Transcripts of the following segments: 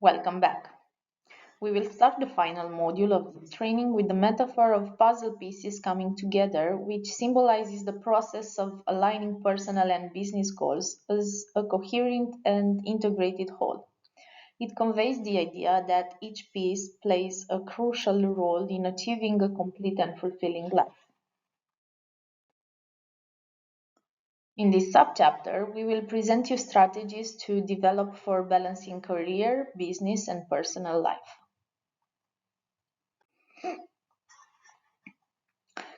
Welcome back. We will start the final module of this training with the metaphor of puzzle pieces coming together, which symbolizes the process of aligning personal and business goals as a coherent and integrated whole. It conveys the idea that each piece plays a crucial role in achieving a complete and fulfilling life. In this subchapter, we will present you strategies to develop for balancing career, business, and personal life.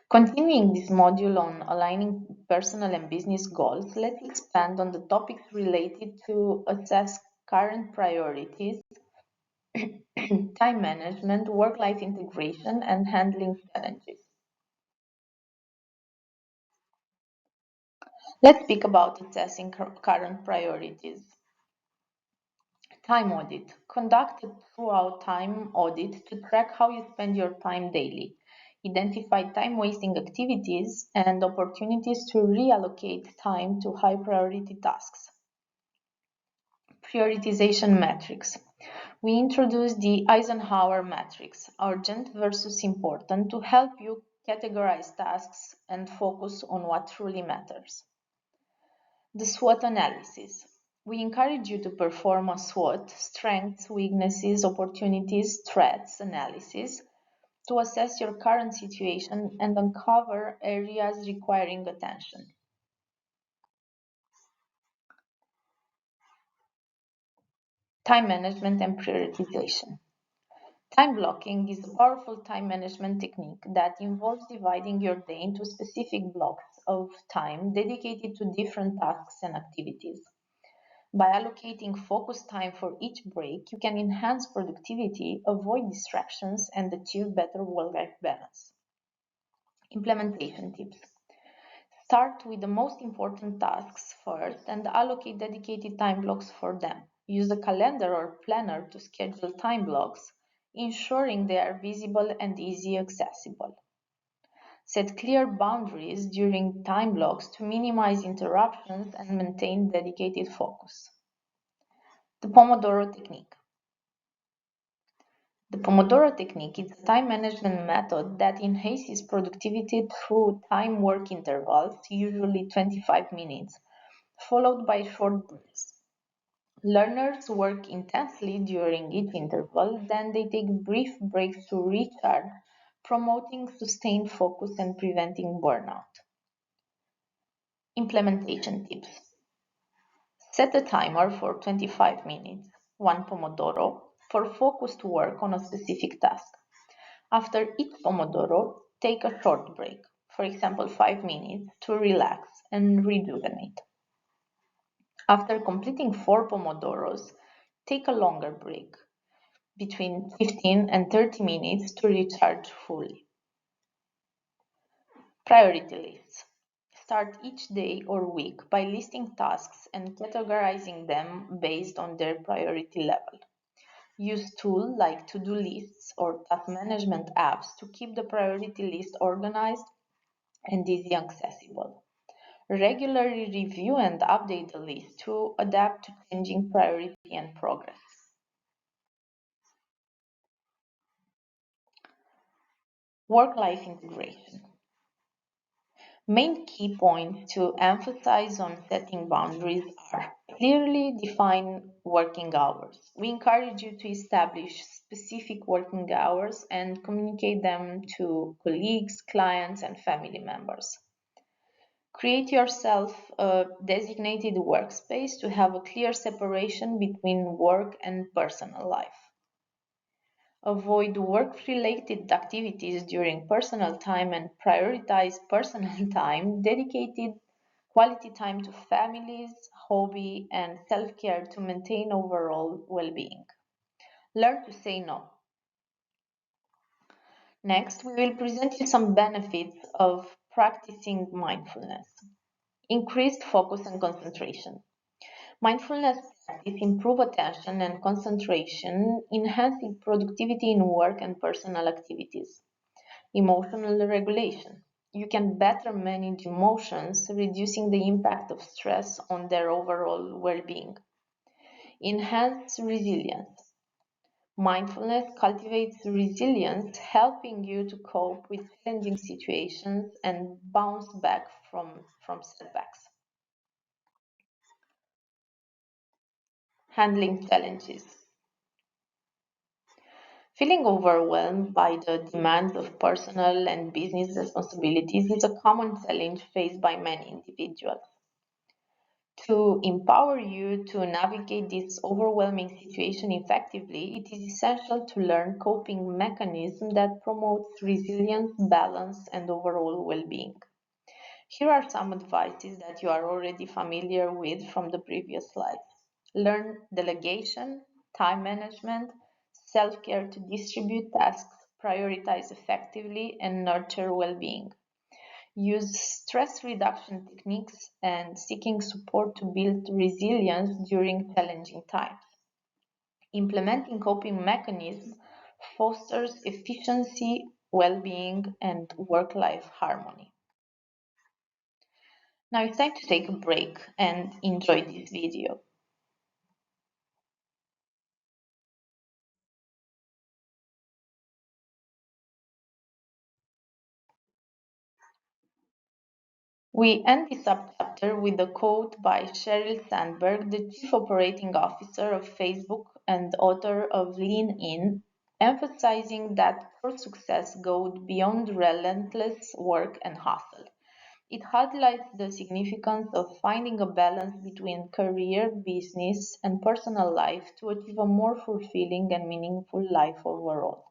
Continuing this module on aligning personal and business goals, let's expand on the topics related to assess current priorities, time management, work-life integration, and handling challenges. Let's speak about assessing current priorities. Time audit. Conduct a throughout time audit to track how you spend your time daily. Identify time-wasting activities and opportunities to reallocate time to high-priority tasks. Prioritization matrix. We introduce the Eisenhower matrix, urgent versus important, to help you categorize tasks and focus on what truly matters. The SWOT analysis. We encourage you to perform a SWOT, strengths, weaknesses, opportunities, threats analysis to assess your current situation and uncover areas requiring attention. Time management and prioritization. Time blocking is a powerful time management technique that involves dividing your day into specific blocks of time dedicated to different tasks and activities. By allocating focused time for each break, you can enhance productivity, avoid distractions, and achieve better work-life balance. Implementation tips. Start with the most important tasks first and allocate dedicated time blocks for them. Use a calendar or planner to schedule time blocks, ensuring they are visible and easy accessible. Set clear boundaries during time blocks to minimize interruptions and maintain dedicated focus. The Pomodoro Technique. The Pomodoro Technique is a time management method that enhances productivity through time work intervals, usually 25 minutes, followed by short breaks. Learners work intensely during each interval, then they take brief breaks to recharge, promoting sustained focus and preventing burnout. Implementation tips. Set a timer for 25 minutes, 1 Pomodoro, for focused work on a specific task. After each Pomodoro, take a short break, for example 5 minutes, to relax and rejuvenate. After completing 4 Pomodoros, take a longer break, between 15 and 30 minutes, to recharge fully. Priority lists. Start each day or week by listing tasks and categorizing them based on their priority level. Use tools like to-do lists or task management apps to keep the priority list organized and easy accessible. Regularly review and update the list to adapt to changing priority and progress. Work-life integration. Main key points to emphasize on setting boundaries are clearly define working hours. We encourage you to establish specific working hours and communicate them to colleagues, clients, and family members. Create yourself a designated workspace to have a clear separation between work and personal life. Avoid work-related activities during personal time and prioritize personal time, dedicated quality time to families, hobby, and self-care to maintain overall well-being. Learn to say no. Next, we will present you some benefits of practicing mindfulness. Increased focus and concentration. Mindfulness practice improve attention and concentration, enhancing productivity in work and personal activities. Emotional regulation. You can better manage emotions, reducing the impact of stress on their overall well-being. Enhance resilience. Mindfulness cultivates resilience, helping you to cope with challenging situations and bounce back from setbacks. Handling challenges. Feeling overwhelmed by the demands of personal and business responsibilities is a common challenge faced by many individuals. To empower you to navigate this overwhelming situation effectively, it is essential to learn coping mechanisms that promote resilience, balance, and overall well-being. Here are some advices that you are already familiar with from the previous slides. Learn delegation, time management, self-care to distribute tasks, prioritize effectively, and nurture well-being. Use stress reduction techniques and seeking support to build resilience during challenging times. Implementing coping mechanisms fosters efficiency, well-being, and work-life harmony. Now it's time to take a break and enjoy this video. We end this subchapter with a quote by Sheryl Sandberg, the Chief Operating Officer of Facebook and author of Lean In, emphasizing that true success goes beyond relentless work and hustle. It highlights the significance of finding a balance between career, business, and personal life to achieve a more fulfilling and meaningful life overall.